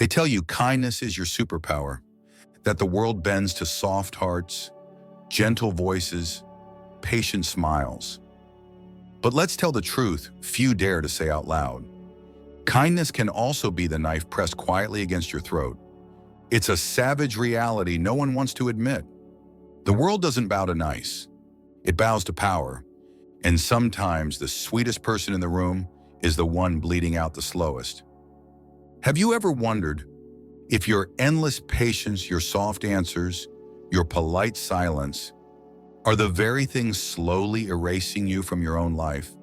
They tell you kindness is your superpower, that the world bends to soft hearts, gentle voices, patient smiles. But let's tell the truth few dare to say out loud. Kindness can also be the knife pressed quietly against your throat. It's a savage reality no one wants to admit. The world doesn't bow to nice. It bows to power. And sometimes the sweetest person in the room is the one bleeding out the slowest. Have you ever wondered if your endless patience, your soft answers, your polite silence are the very things slowly erasing you from your own life?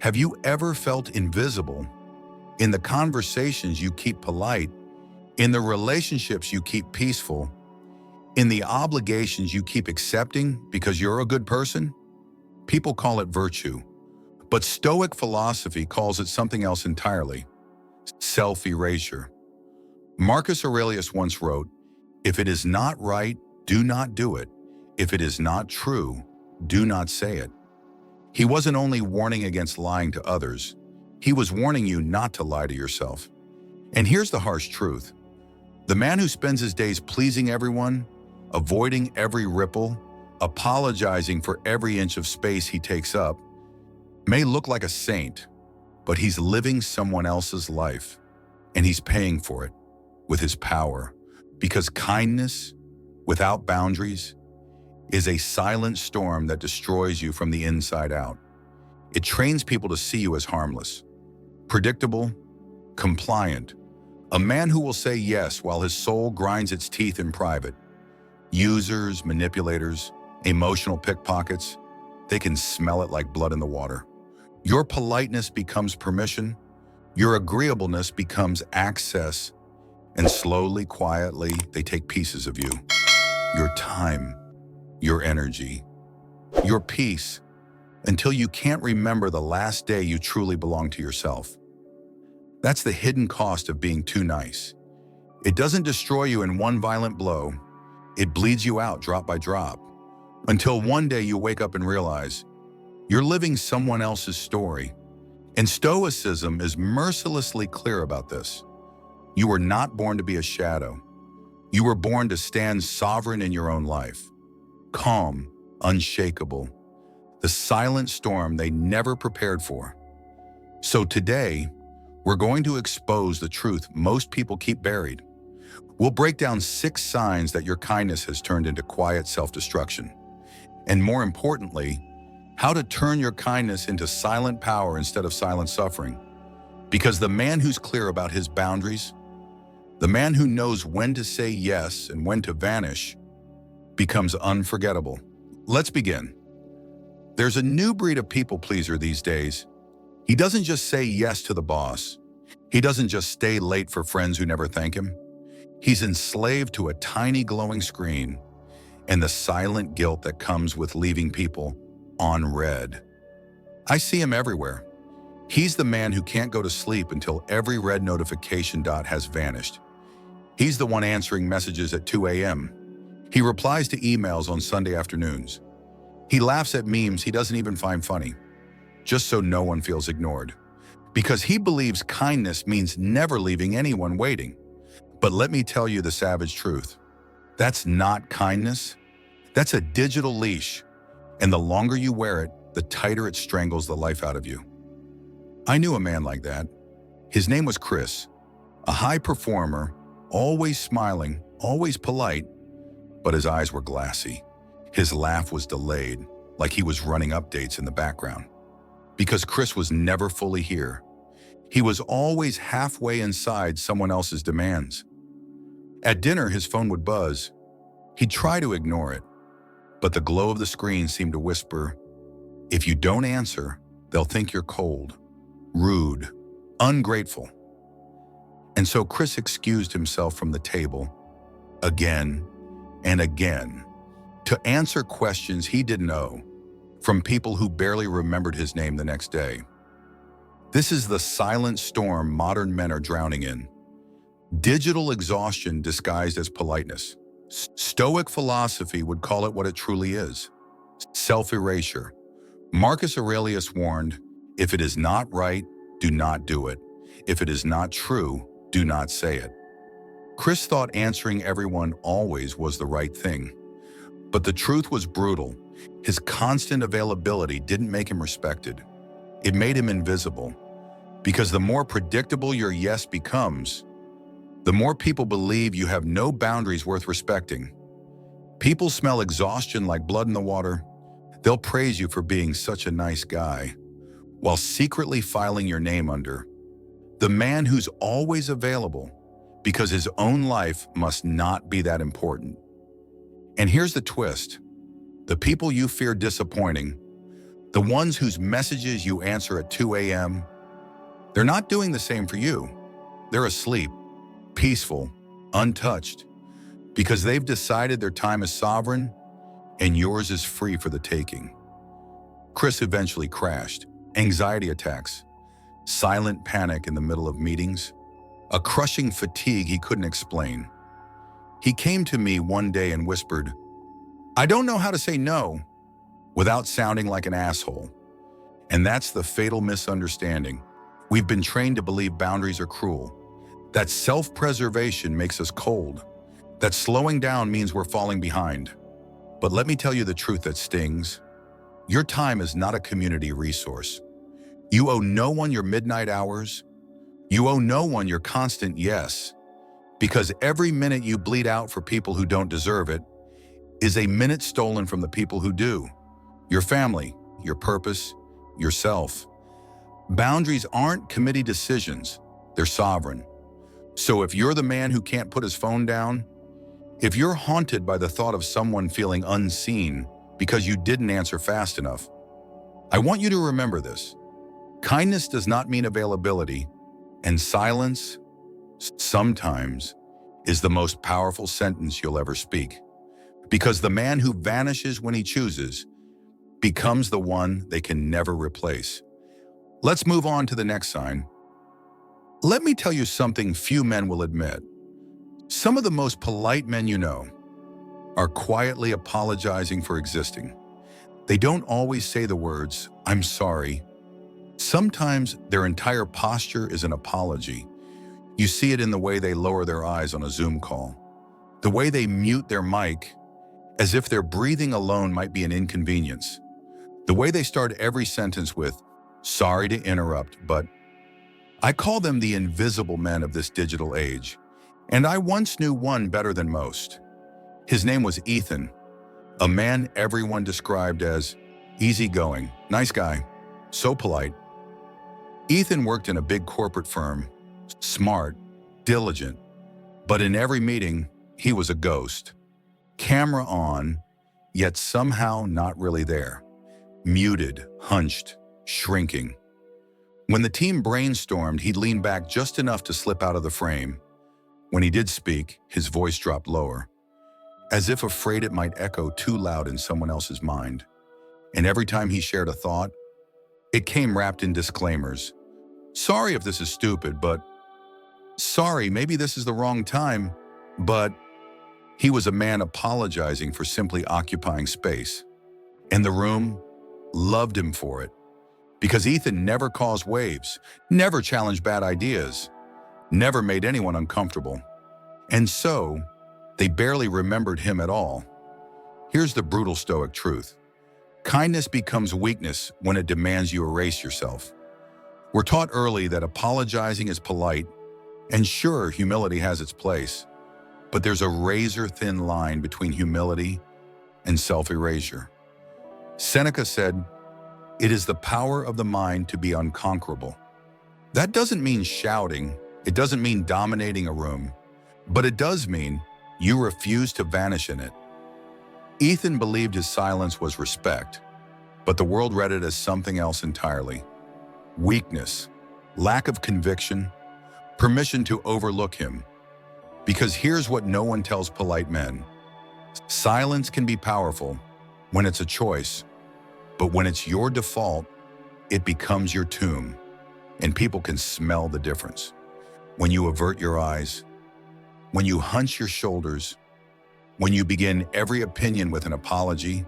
Have you ever felt invisible in the conversations you keep polite, in the relationships you keep peaceful, in the obligations you keep accepting because you're a good person? People call it virtue, but Stoic philosophy calls it something else entirely: self-erasure. Marcus Aurelius once wrote, "If it is not right, do not do it. If it is not true, do not say it." He wasn't only warning against lying to others, he was warning you not to lie to yourself. And here's the harsh truth. The man who spends his days pleasing everyone, avoiding every ripple, apologizing for every inch of space he takes up, may look like a saint, but he's living someone else's life, and he's paying for it with his power, because kindness without boundaries is a silent storm that destroys you from the inside out. It trains people to see you as harmless, predictable, compliant, a man who will say yes while his soul grinds its teeth in private. Users, manipulators, emotional pickpockets, they can smell it like blood in the water. Your politeness becomes permission, your agreeableness becomes access, and slowly, quietly, they take pieces of you. Your time, your energy, your peace, until you can't remember the last day you truly belonged to yourself. That's the hidden cost of being too nice. It doesn't destroy you in one violent blow. It bleeds you out drop by drop, until one day you wake up and realize you're living someone else's story. And Stoicism is mercilessly clear about this. You were not born to be a shadow. You were born to stand sovereign in your own life, calm, unshakable, the silent storm they never prepared for. So today, we're going to expose the truth most people keep buried. We'll break down 6 signs that your kindness has turned into quiet self-destruction. And more importantly, how to turn your kindness into silent power instead of silent suffering. Because the man who's clear about his boundaries, the man who knows when to say yes and when to vanish, becomes unforgettable. Let's begin. There's a new breed of people pleaser these days. He doesn't just say yes to the boss. He doesn't just stay late for friends who never thank him. He's enslaved to a tiny glowing screen and the silent guilt that comes with leaving people on red. I see him everywhere. He's the man who can't go to sleep until every red notification dot has vanished. He's the one answering messages at 2 a.m. He replies to emails on Sunday afternoons. He laughs at memes he doesn't even find funny, just so no one feels ignored. Because he believes kindness means never leaving anyone waiting. But let me tell you the savage truth. That's not kindness. That's a digital leash. And the longer you wear it, the tighter it strangles the life out of you. I knew a man like that. His name was Chris, a high performer, always smiling, always polite, but his eyes were glassy. His laugh was delayed, like he was running updates in the background. Because Chris was never fully here. He was always halfway inside someone else's demands. At dinner, his phone would buzz. He'd try to ignore it, but the glow of the screen seemed to whisper, if you don't answer, they'll think you're cold, rude, ungrateful. And so Chris excused himself from the table again and again to answer questions he didn't know from people who barely remembered his name the next day. This is the silent storm modern men are drowning in. Digital exhaustion disguised as politeness. Stoic philosophy would call it what it truly is: self-erasure. Marcus Aurelius warned, if it is not right, do not do it. If it is not true, do not say it. Chris thought answering everyone always was the right thing. But the truth was brutal. His constant availability didn't make him respected. It made him invisible. Because the more predictable your yes becomes, the more people believe you have no boundaries worth respecting. People smell exhaustion like blood in the water. They'll praise you for being such a nice guy, while secretly filing your name under the man who's always available because his own life must not be that important. And here's the twist. The people you fear disappointing, the ones whose messages you answer at 2 a.m., they're not doing the same for you. They're asleep, peaceful, untouched, because they've decided their time is sovereign and yours is free for the taking. Chris eventually crashed. Anxiety attacks, silent panic in the middle of meetings, a crushing fatigue he couldn't explain. He came to me one day and whispered, "I don't know how to say no," without sounding like an asshole. And that's the fatal misunderstanding. We've been trained to believe boundaries are cruel, that self-preservation makes us cold, that slowing down means we're falling behind. But let me tell you the truth that stings. Your time is not a community resource. You owe no one your midnight hours. You owe no one your constant yes, because every minute you bleed out for people who don't deserve it is a minute stolen from the people who do. Your family, your purpose, yourself. Boundaries aren't committee decisions, they're sovereign. So if you're the man who can't put his phone down, if you're haunted by the thought of someone feeling unseen because you didn't answer fast enough, I want you to remember this. Kindness does not mean availability, and silence, sometimes, is the most powerful sentence you'll ever speak. Because the man who vanishes when he chooses becomes the one they can never replace. Let's move on to the next sign. Let me tell you something few men will admit. Some of the most polite men you know are quietly apologizing for existing. They don't always say the words, "I'm sorry." Sometimes their entire posture is an apology. You see it in the way they lower their eyes on a Zoom call, the way they mute their mic as if their breathing alone might be an inconvenience, the way they start every sentence with, "Sorry to interrupt, but..." I call them the invisible men of this digital age, and I once knew one better than most. His name was Ethan, a man everyone described as easygoing, nice guy, so polite. Ethan worked in a big corporate firm, smart, diligent, but in every meeting, he was a ghost. Camera on, yet somehow not really there. Muted, hunched, shrinking. When the team brainstormed, he'd lean back just enough to slip out of the frame. When he did speak, his voice dropped lower, as if afraid it might echo too loud in someone else's mind. And every time he shared a thought, it came wrapped in disclaimers. "Sorry if this is stupid, but..." "Sorry, maybe this is the wrong time, but..." He was a man apologizing for simply occupying space. And the room loved him for it. Because Ethan never caused waves, never challenged bad ideas, never made anyone uncomfortable. And so, they barely remembered him at all. Here's the brutal Stoic truth. Kindness becomes weakness when it demands you erase yourself. We're taught early that apologizing is polite, and sure, humility has its place, but there's a razor-thin line between humility and self-erasure. Seneca said, "It is the power of the mind to be unconquerable." That doesn't mean shouting, it doesn't mean dominating a room, but it does mean you refuse to vanish in it. Ethan believed his silence was respect, but the world read it as something else entirely. Weakness, lack of conviction, permission to overlook him. Because here's what no one tells polite men. Silence can be powerful when it's a choice, but when it's your default, it becomes your tomb, and people can smell the difference. When you avert your eyes, when you hunch your shoulders, when you begin every opinion with an apology,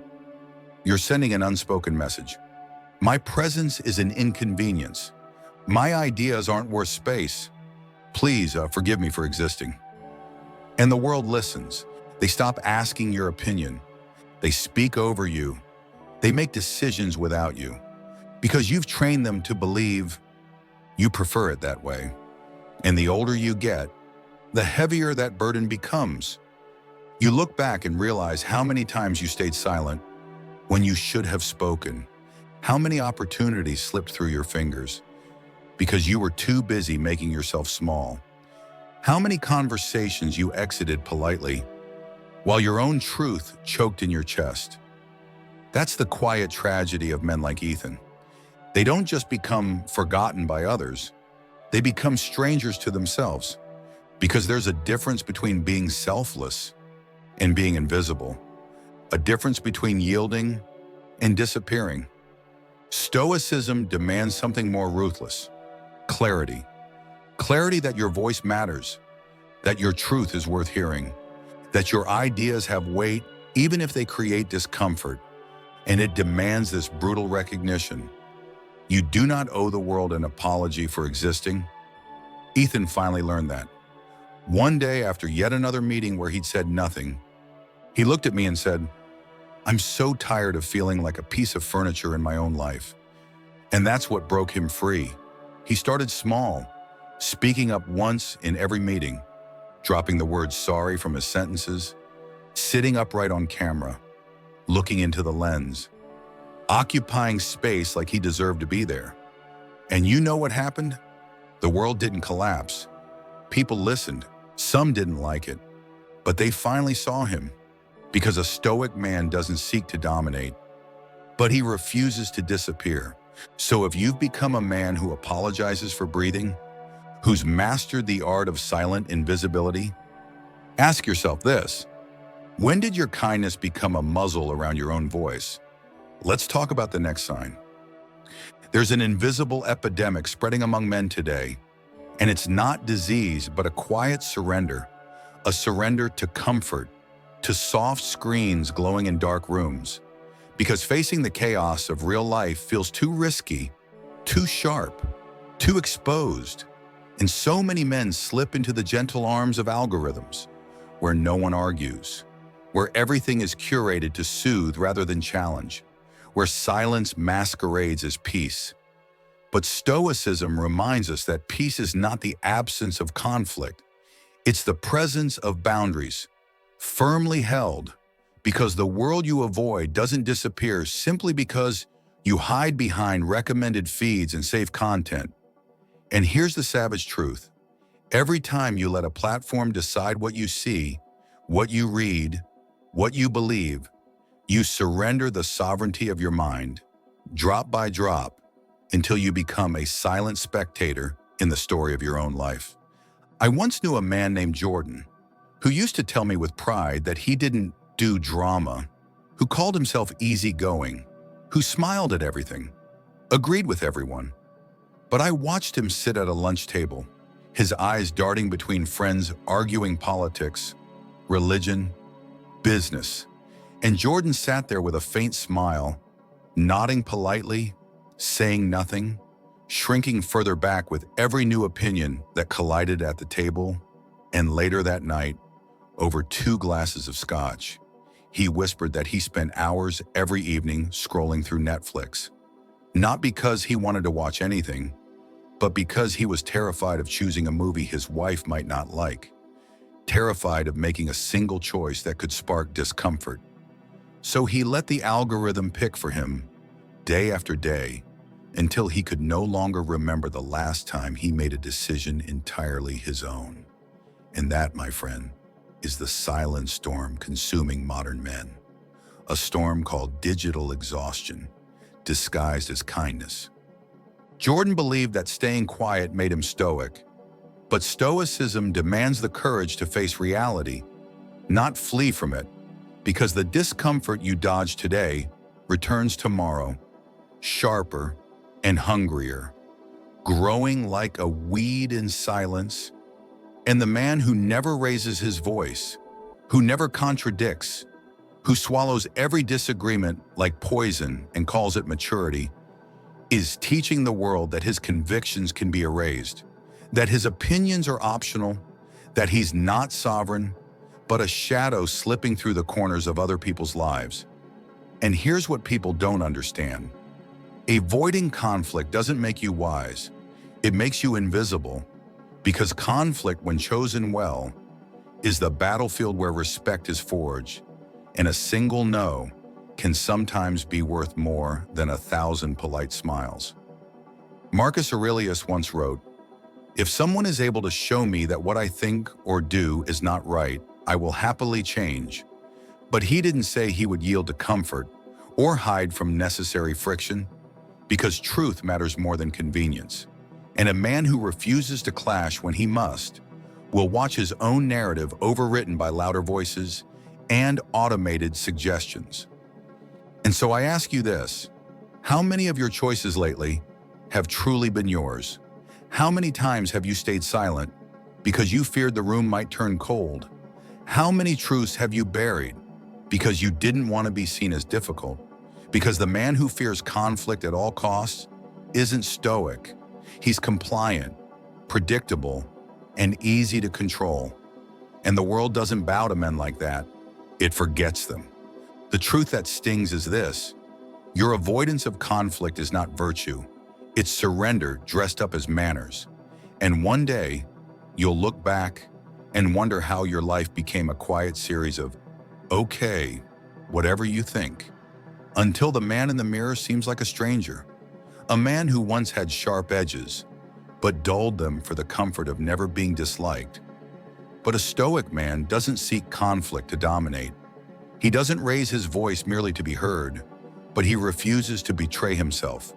you're sending an unspoken message. My presence is an inconvenience. My ideas aren't worth space. Please forgive me for existing. And the world listens. They stop asking your opinion. They speak over you. They make decisions without you because you've trained them to believe you prefer it that way. And the older you get, the heavier that burden becomes. You look back and realize how many times you stayed silent when you should have spoken, how many opportunities slipped through your fingers because you were too busy making yourself small, how many conversations you exited politely while your own truth choked in your chest. That's the quiet tragedy of men like Ethan. They don't just become forgotten by others, they become strangers to themselves, because there's a difference between being selfless and being invisible, a difference between yielding and disappearing. Stoicism demands something more ruthless: clarity. Clarity that your voice matters, that your truth is worth hearing, that your ideas have weight even if they create discomfort. And it demands this brutal recognition: you do not owe the world an apology for existing. Ethan finally learned that. One day, after yet another meeting where he'd said nothing, he looked at me and said, "I'm so tired of feeling like a piece of furniture in my own life." And that's what broke him free. He started small, speaking up once in every meeting, dropping the word sorry from his sentences, sitting upright on camera, looking into the lens, occupying space like he deserved to be there. And you know what happened? The world didn't collapse. People listened. Some didn't like it, but they finally saw him, because a stoic man doesn't seek to dominate, but he refuses to disappear. So if you've become a man who apologizes for breathing, who's mastered the art of silent invisibility, ask yourself this: when did your kindness become a muzzle around your own voice? Let's talk about the next sign. There's an invisible epidemic spreading among men today, and it's not disease, but a quiet surrender, a surrender to comfort, to soft screens glowing in dark rooms, because facing the chaos of real life feels too risky, too sharp, too exposed. And so many men slip into the gentle arms of algorithms, where no one argues, where everything is curated to soothe rather than challenge, where silence masquerades as peace. But Stoicism reminds us that peace is not the absence of conflict. It's the presence of boundaries, firmly held, because the world you avoid doesn't disappear simply because you hide behind recommended feeds and safe content. And here's the savage truth: every time you let a platform decide what you see, what you read, what you believe, you surrender the sovereignty of your mind, drop by drop, until you become a silent spectator in the story of your own life. I once knew a man named Jordan, who used to tell me with pride that he didn't do drama, who called himself easygoing, who smiled at everything, agreed with everyone. But I watched him sit at a lunch table, his eyes darting between friends arguing politics, religion, business. And Jordan sat there with a faint smile, nodding politely, saying nothing, shrinking further back with every new opinion that collided at the table. And later that night, over 2 glasses of scotch, he whispered that he spent hours every evening scrolling through Netflix, not because he wanted to watch anything, but because he was terrified of choosing a movie his wife might not like, terrified of making a single choice that could spark discomfort. So he let the algorithm pick for him, day after day, until he could no longer remember the last time he made a decision entirely his own. And that, my friend, is the silent storm consuming modern men. A storm called digital exhaustion, disguised as kindness. Jordan believed that staying quiet made him stoic, but Stoicism demands the courage to face reality, not flee from it, because the discomfort you dodge today returns tomorrow, sharper and hungrier, growing like a weed in silence. And the man who never raises his voice, who never contradicts, who swallows every disagreement like poison and calls it maturity, is teaching the world that his convictions can be erased, that his opinions are optional, that he's not sovereign, but a shadow slipping through the corners of other people's lives. And here's what people don't understand. Avoiding conflict doesn't make you wise. It makes you invisible, because conflict, when chosen well, is the battlefield where respect is forged, and a single no can sometimes be worth more than 1,000 polite smiles. Marcus Aurelius once wrote, "If someone is able to show me that what I think or do is not right, I will happily change." But he didn't say he would yield to comfort or hide from necessary friction, because truth matters more than convenience. And a man who refuses to clash when he must will watch his own narrative overwritten by louder voices and automated suggestions. And so I ask you this: how many of your choices lately have truly been yours? How many times have you stayed silent because you feared the room might turn cold? How many truths have you buried because you didn't want to be seen as difficult? Because the man who fears conflict at all costs isn't stoic. He's compliant, predictable, and easy to control. And the world doesn't bow to men like that. It forgets them. The truth that stings is this: your avoidance of conflict is not virtue. It's surrender dressed up as manners. And one day, you'll look back and wonder how your life became a quiet series of, okay, whatever you think, until the man in the mirror seems like a stranger. A man who once had sharp edges, but dulled them for the comfort of never being disliked. But a stoic man doesn't seek conflict to dominate. He doesn't raise his voice merely to be heard, but he refuses to betray himself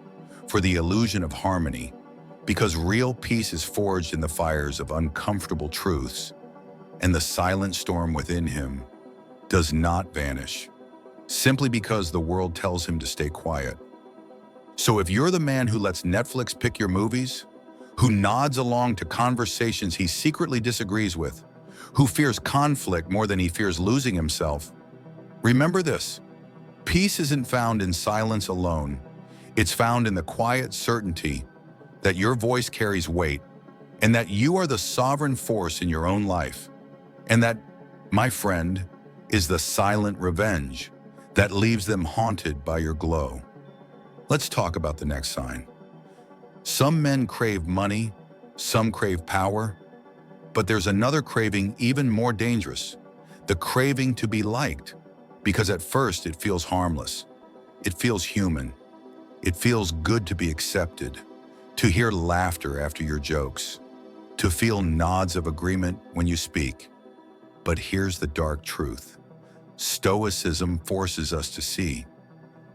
for the illusion of harmony, because real peace is forged in the fires of uncomfortable truths, and the silent storm within him does not vanish, simply because the world tells him to stay quiet. So if you're the man who lets Netflix pick your movies, who nods along to conversations he secretly disagrees with, who fears conflict more than he fears losing himself, remember this: peace isn't found in silence alone. It's found in the quiet certainty that your voice carries weight, and that you are the sovereign force in your own life. And that, my friend, is the silent revenge that leaves them haunted by your glow. Let's talk about the next sign. Some men crave money, some crave power, but there's another craving even more dangerous: the craving to be liked, because at first it feels harmless. It feels human. It feels good to be accepted, to hear laughter after your jokes, to feel nods of agreement when you speak. But here's the dark truth. Stoicism forces us to see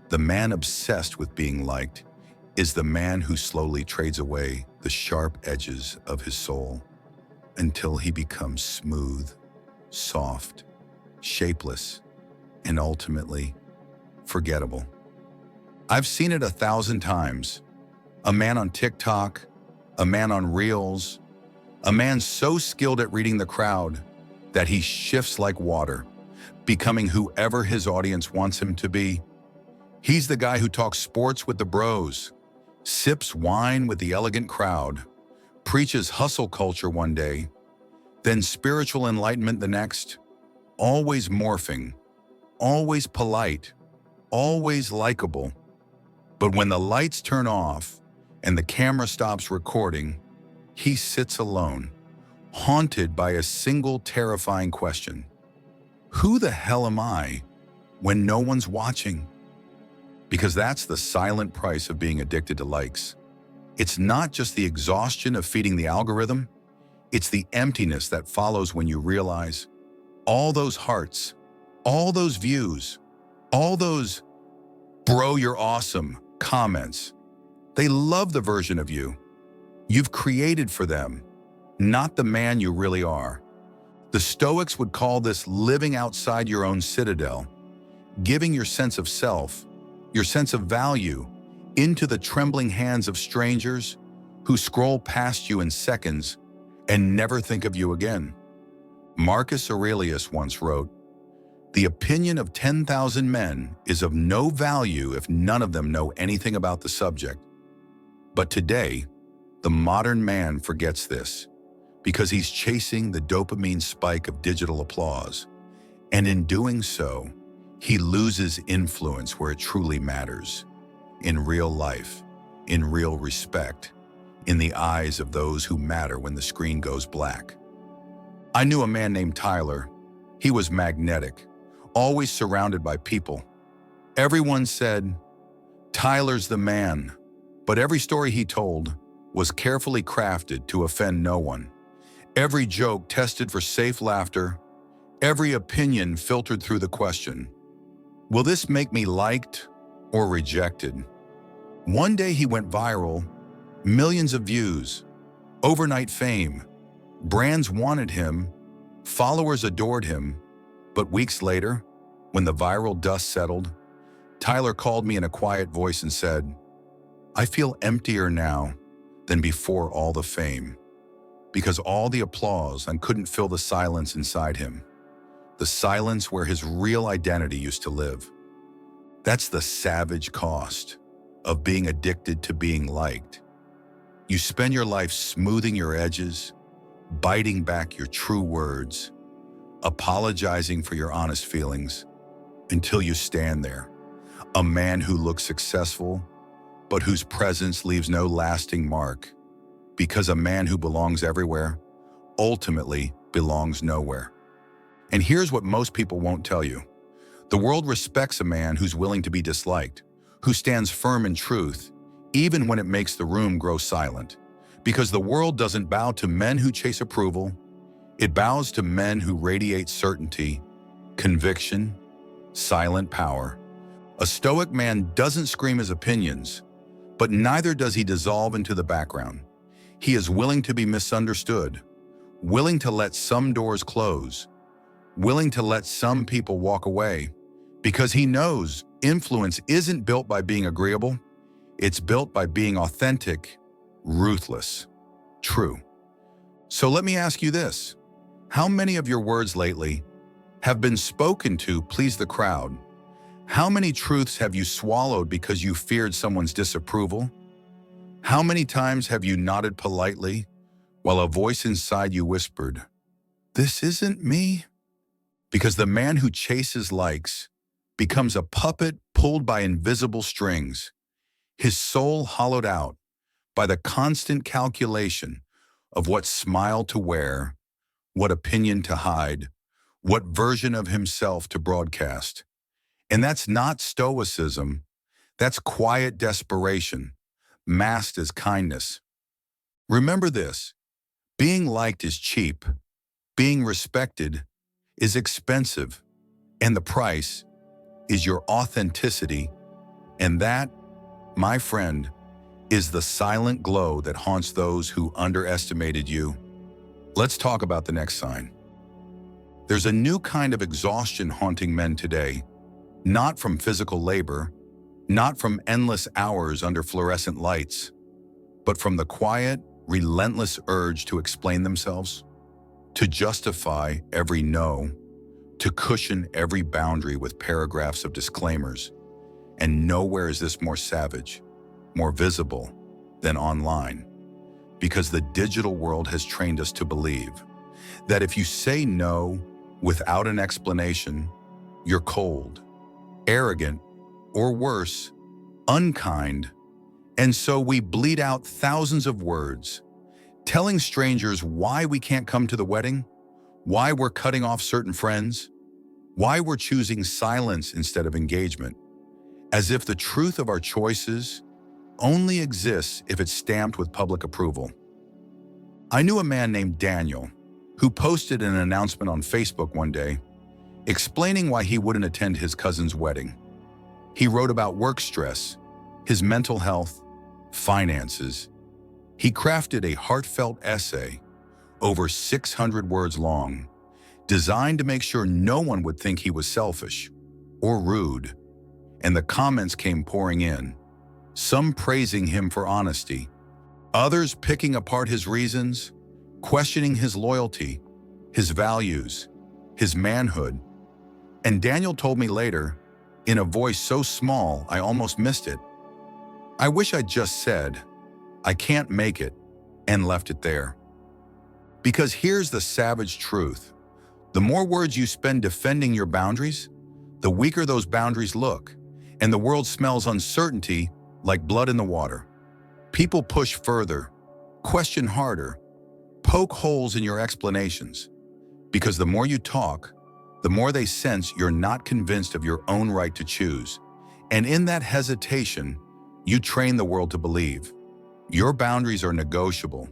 the man obsessed with being liked is the man who slowly trades away the sharp edges of his soul until he becomes smooth, soft, shapeless, and ultimately forgettable. I've seen it 1,000 times. A man on TikTok, a man on Reels, a man so skilled at reading the crowd that he shifts like water, becoming whoever his audience wants him to be. He's the guy who talks sports with the bros, sips wine with the elegant crowd, preaches hustle culture one day, then spiritual enlightenment the next, always morphing, always polite, always likable. But when the lights turn off and the camera stops recording, he sits alone, haunted by a single terrifying question: who the hell am I when no one's watching? Because that's the silent price of being addicted to likes. It's not just the exhaustion of feeding the algorithm, it's the emptiness that follows when you realize all those hearts, all those views, all those "bro, you're awesome" comments. They love the version of you you've created for them, not the man you really are. The Stoics would call this living outside your own citadel, giving your sense of self, your sense of value, into the trembling hands of strangers who scroll past you in seconds and never think of you again. Marcus Aurelius once wrote, "The opinion of 10,000 men is of no value if none of them know anything about the subject." But today, the modern man forgets this, because he's chasing the dopamine spike of digital applause. And in doing so, he loses influence where it truly matters, in real life, in real respect, in the eyes of those who matter when the screen goes black. I knew a man named Tyler. He was magnetic, always surrounded by people. Everyone said, "Tyler's the man," but every story he told was carefully crafted to offend no one. Every joke tested for safe laughter, every opinion filtered through the question, will this make me liked or rejected? One day he went viral, millions of views, overnight fame, brands wanted him, followers adored him, but weeks later, when the viral dust settled, Tyler called me in a quiet voice and said, "I feel emptier now than before all the fame, because all the applause and couldn't fill the silence inside him, the silence where his real identity used to live." That's the savage cost of being addicted to being liked. You spend your life smoothing your edges, biting back your true words, apologizing for your honest feelings, until you stand there, a man who looks successful, but whose presence leaves no lasting mark, because a man who belongs everywhere ultimately belongs nowhere. And here's what most people won't tell you. The world respects a man who's willing to be disliked, who stands firm in truth, even when it makes the room grow silent. Because the world doesn't bow to men who chase approval, it bows to men who radiate certainty, conviction, silent power. A Stoic man doesn't scream his opinions, but neither does he dissolve into the background. He is willing to be misunderstood, willing to let some doors close, willing to let some people walk away, because he knows influence isn't built by being agreeable, it's built by being authentic, ruthless, true. So let me ask you this. How many of your words lately have been spoken to please the crowd? How many truths have you swallowed because you feared someone's disapproval? How many times have you nodded politely while a voice inside you whispered, "This isn't me"? Because the man who chases likes becomes a puppet pulled by invisible strings, his soul hollowed out by the constant calculation of what smile to wear, what opinion to hide, what version of himself to broadcast. And that's not stoicism, that's quiet desperation, masked as kindness. Remember this, being liked is cheap, being respected is expensive, and the price is your authenticity. And that, my friend, is the silent glow that haunts those who underestimated you. Let's talk about the next sign. There's a new kind of exhaustion haunting men today, not from physical labor, not from endless hours under fluorescent lights, but from the quiet, relentless urge to explain themselves, to justify every no, to cushion every boundary with paragraphs of disclaimers. And nowhere is this more savage, more visible than online, because the digital world has trained us to believe that if you say no without an explanation, you're cold, arrogant, or worse, unkind. And so we bleed out thousands of words, telling strangers why we can't come to the wedding, why we're cutting off certain friends, why we're choosing silence instead of engagement, as if the truth of our choices only exists if it's stamped with public approval. I knew a man named Daniel who posted an announcement on Facebook one day explaining why he wouldn't attend his cousin's wedding. He wrote about work stress, his mental health, finances. He crafted a heartfelt essay, over 600 words long, designed to make sure no one would think he was selfish or rude. And the comments came pouring in, some praising him for honesty, others picking apart his reasons, questioning his loyalty, his values, his manhood. And Daniel told me later, in a voice so small I almost missed it, "I wish I'd just said, I can't make it," and left it there. Because here's the savage truth. The more words you spend defending your boundaries, the weaker those boundaries look, and the world smells uncertainty like blood in the water. People push further, question harder, poke holes in your explanations. Because the more you talk, the more they sense you're not convinced of your own right to choose. And in that hesitation, you train the world to believe your boundaries are negotiable,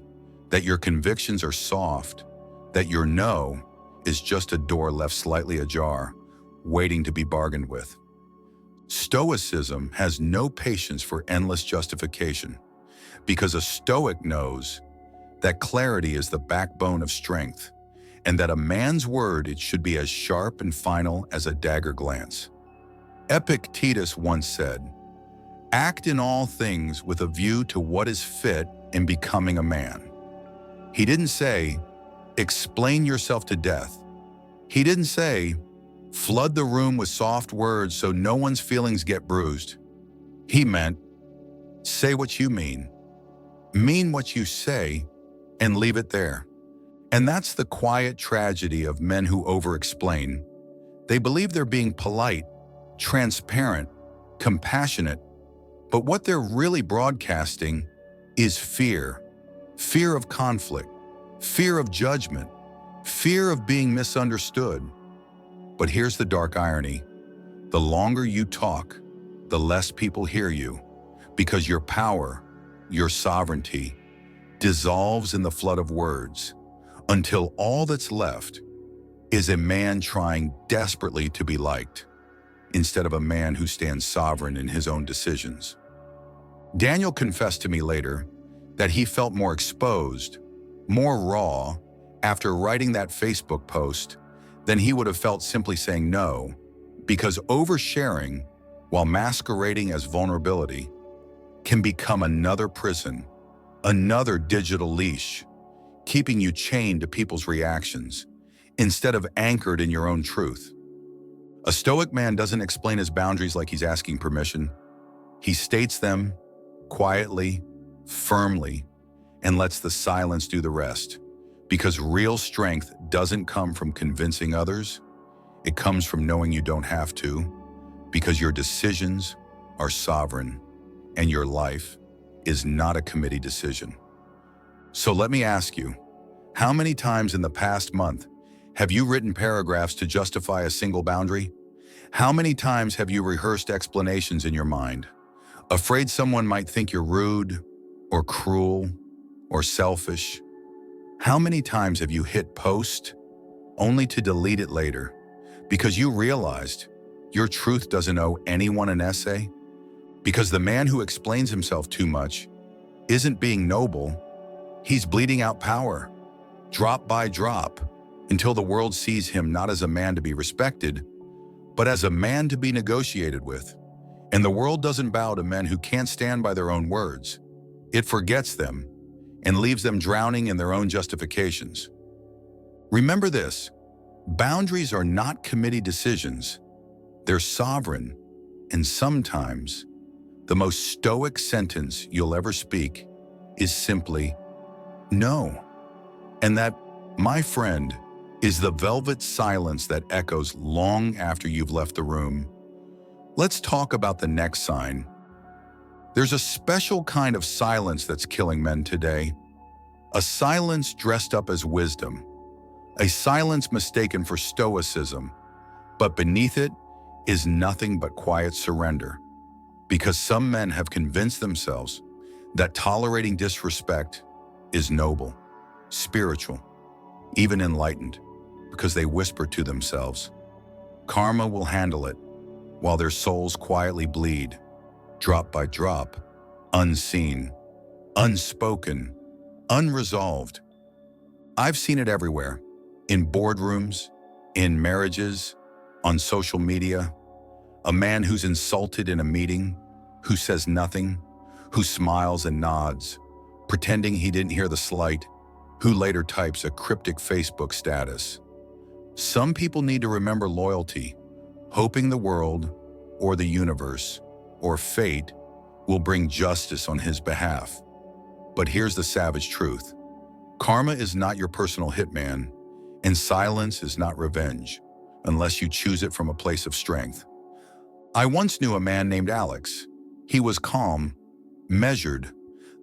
that your convictions are soft, that your no is just a door left slightly ajar, waiting to be bargained with. Stoicism has no patience for endless justification, because a Stoic knows that clarity is the backbone of strength, and that a man's word it should be as sharp and final as a dagger glance. Epictetus once said, "Act in all things with a view to what is fit in becoming a man." He didn't say, "Explain yourself to death." He didn't say, "Flood the room with soft words so no one's feelings get bruised." He meant, "Say what you mean what you say, and leave it there." And that's the quiet tragedy of men who over-explain. They believe they're being polite, transparent, compassionate, but what they're really broadcasting is fear. Fear of conflict, fear of judgment, fear of being misunderstood. But here's the dark irony. The longer you talk, the less people hear you, because your power, your sovereignty, dissolves in the flood of words, until all that's left is a man trying desperately to be liked, instead of a man who stands sovereign in his own decisions. Daniel confessed to me later that he felt more exposed, more raw, after writing that Facebook post than he would have felt simply saying no, because oversharing, while masquerading as vulnerability, can become another prison, another digital leash, keeping you chained to people's reactions, instead of anchored in your own truth. A Stoic man doesn't explain his boundaries like he's asking permission. He states them quietly, firmly, and lets the silence do the rest. Because real strength doesn't come from convincing others, it comes from knowing you don't have to, because your decisions are sovereign, and your life is not a committee decision. So let me ask you, how many times in the past month have you written paragraphs to justify a single boundary? How many times have you rehearsed explanations in your mind, afraid someone might think you're rude, or cruel, or selfish? How many times have you hit post, only to delete it later, because you realized your truth doesn't owe anyone an essay? Because the man who explains himself too much isn't being noble, he's bleeding out power, drop by drop, until the world sees him not as a man to be respected, but as a man to be negotiated with. And the world doesn't bow to men who can't stand by their own words. It forgets them and leaves them drowning in their own justifications. Remember this, boundaries are not committee decisions. They're sovereign, and sometimes the most stoic sentence you'll ever speak is simply, no. And that, my friend, is the velvet silence that echoes long after you've left the room. Let's talk about the next sign. There's a special kind of silence that's killing men today. A silence dressed up as wisdom. A silence mistaken for stoicism. But beneath it is nothing but quiet surrender. Because some men have convinced themselves that tolerating disrespect is noble, spiritual, even enlightened, because they whisper to themselves, karma will handle it, while their souls quietly bleed, drop by drop, unseen, unspoken, unresolved. I've seen it everywhere, in boardrooms, in marriages, on social media. A man who's insulted in a meeting, who says nothing, who smiles and nods, pretending he didn't hear the slight, who later types a cryptic Facebook status. Some people need to remember loyalty, hoping the world, or the universe, or fate will bring justice on his behalf. But here's the savage truth. Karma is not your personal hitman, and silence is not revenge, unless you choose it from a place of strength. I once knew a man named Alex. He was calm, measured,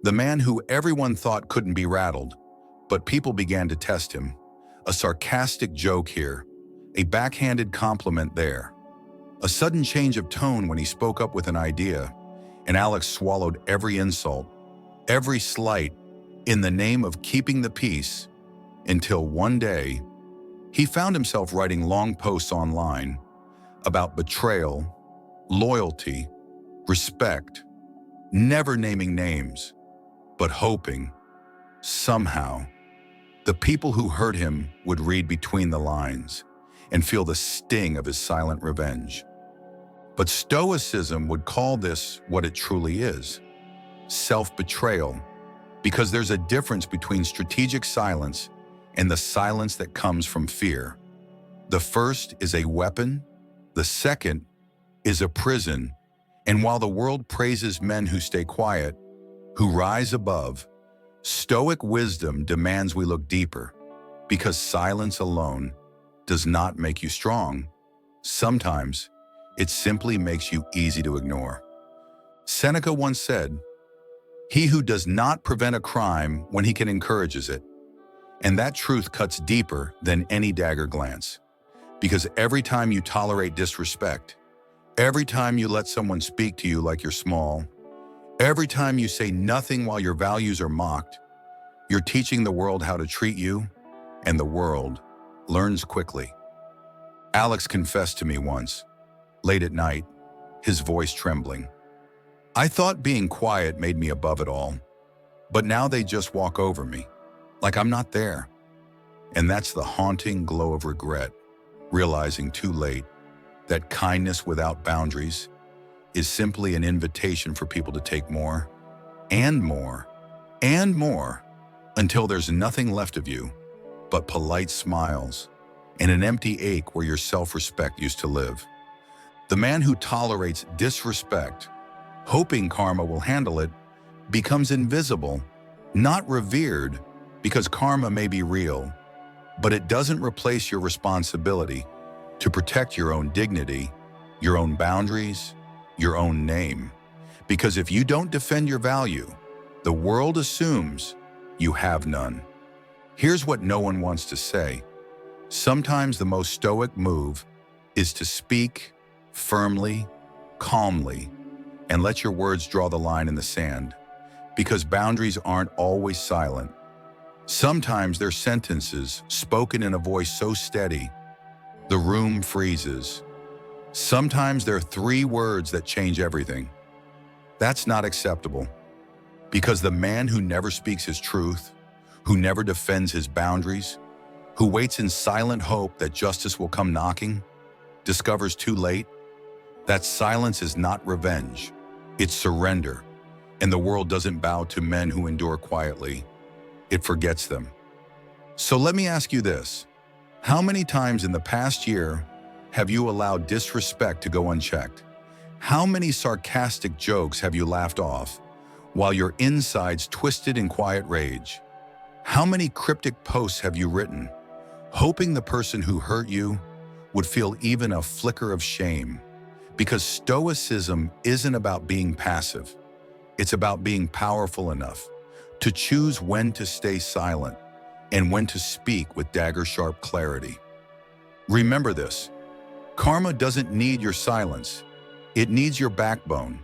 the man who everyone thought couldn't be rattled, but people began to test him. A sarcastic joke here, a backhanded compliment there, a sudden change of tone when he spoke up with an idea, and Alex swallowed every insult, every slight, in the name of keeping the peace, until one day, he found himself writing long posts online about betrayal, loyalty, respect, never naming names, but hoping, somehow, the people who hurt him would read between the lines and feel the sting of his silent revenge. But Stoicism would call this what it truly is, self-betrayal, because there's a difference between strategic silence and the silence that comes from fear. The first is a weapon, the second is a prison, and while the world praises men who stay quiet, who rise above, Stoic wisdom demands we look deeper, because silence alone does not make you strong. Sometimes, it simply makes you easy to ignore. Seneca once said, "He who does not prevent a crime when he can encourages it." And that truth cuts deeper than any dagger glance. Because every time you tolerate disrespect, every time you let someone speak to you like you're small, every time you say nothing while your values are mocked, you're teaching the world how to treat you, and the world learns quickly. Alex confessed to me once, late at night, his voice trembling. "I thought being quiet made me above it all, but now they just walk over me, like I'm not there." And that's the haunting glow of regret, realizing too late that kindness without boundaries is simply an invitation for people to take more, and more, and more, until there's nothing left of you but polite smiles and an empty ache where your self-respect used to live. The man who tolerates disrespect, hoping karma will handle it, becomes invisible, not revered, because karma may be real, but it doesn't replace your responsibility to protect your own dignity, your own boundaries, your own name. Because if you don't defend your value, the world assumes you have none. Here's what no one wants to say. Sometimes the most stoic move is to speak firmly, calmly, and let your words draw the line in the sand. Because boundaries aren't always silent. Sometimes they're sentences spoken in a voice so steady, the room freezes. Sometimes they're 3 words that change everything. That's not acceptable. Because the man who never speaks his truth, who never defends his boundaries, who waits in silent hope that justice will come knocking, discovers too late that silence is not revenge, it's surrender. And the world doesn't bow to men who endure quietly. It forgets them. So let me ask you this. How many times in the past year have you allowed disrespect to go unchecked? How many sarcastic jokes have you laughed off while your insides twisted in quiet rage? How many cryptic posts have you written, hoping the person who hurt you would feel even a flicker of shame? Because Stoicism isn't about being passive. It's about being powerful enough to choose when to stay silent and when to speak with dagger-sharp clarity. Remember this, karma doesn't need your silence, it needs your backbone.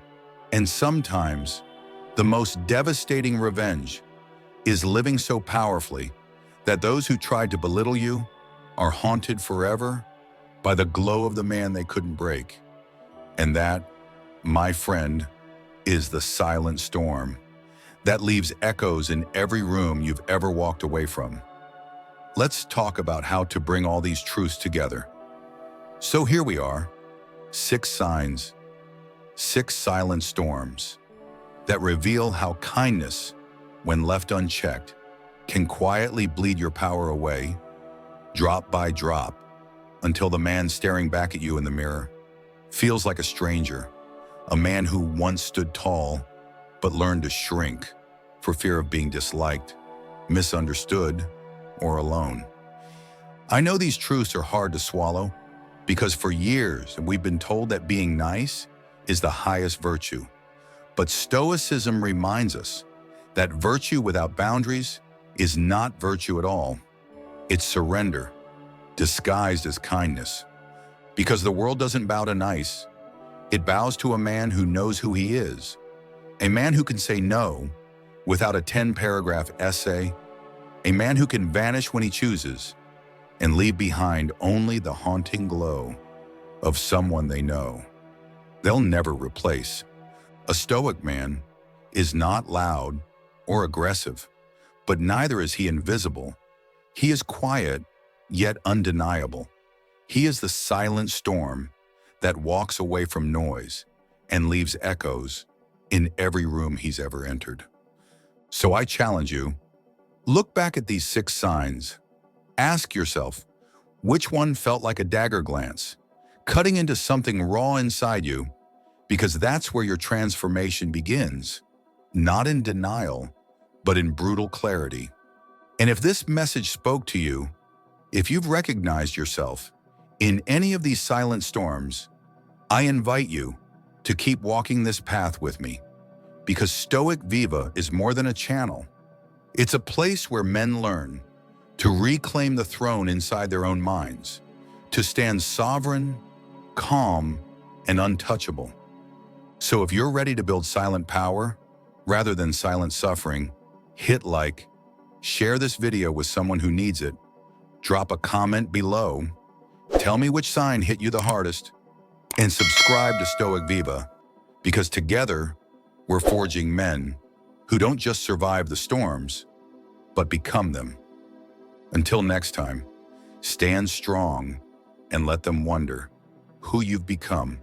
And sometimes, the most devastating revenge is living so powerfully that those who tried to belittle you are haunted forever by the glow of the man they couldn't break. And that, my friend, is the silent storm that leaves echoes in every room you've ever walked away from. Let's talk about how to bring all these truths together. So here we are, 6 signs, 6 silent storms that reveal how kindness, when left unchecked, can quietly bleed your power away, drop by drop, until the man staring back at you in the mirror feels like a stranger, a man who once stood tall but learned to shrink for fear of being disliked, misunderstood, or alone. I know these truths are hard to swallow because for years we've been told that being nice is the highest virtue. But Stoicism reminds us that virtue without boundaries is not virtue at all. It's surrender, disguised as kindness. Because the world doesn't bow to nice, it bows to a man who knows who he is, a man who can say no without a 10-paragraph essay, a man who can vanish when he chooses and leave behind only the haunting glow of someone they know they'll never replace. A Stoic man is not loud or aggressive, but neither is he invisible. He is quiet, yet undeniable. He is the silent storm that walks away from noise and leaves echoes in every room he's ever entered. So I challenge you, look back at these 6 signs. Ask yourself, which one felt like a dagger glance, cutting into something raw inside you, because that's where your transformation begins, not in denial, but in brutal clarity. And if this message spoke to you, if you've recognized yourself in any of these silent storms, I invite you to keep walking this path with me, because Stoic Viva is more than a channel. It's a place where men learn to reclaim the throne inside their own minds, to stand sovereign, calm, and untouchable. So if you're ready to build silent power rather than silent suffering, hit like, share this video with someone who needs it, drop a comment below, tell me which sign hit you the hardest, and subscribe to Stoic Viva, because together we're forging men who don't just survive the storms, but become them. Until next time, stand strong and let them wonder who you've become.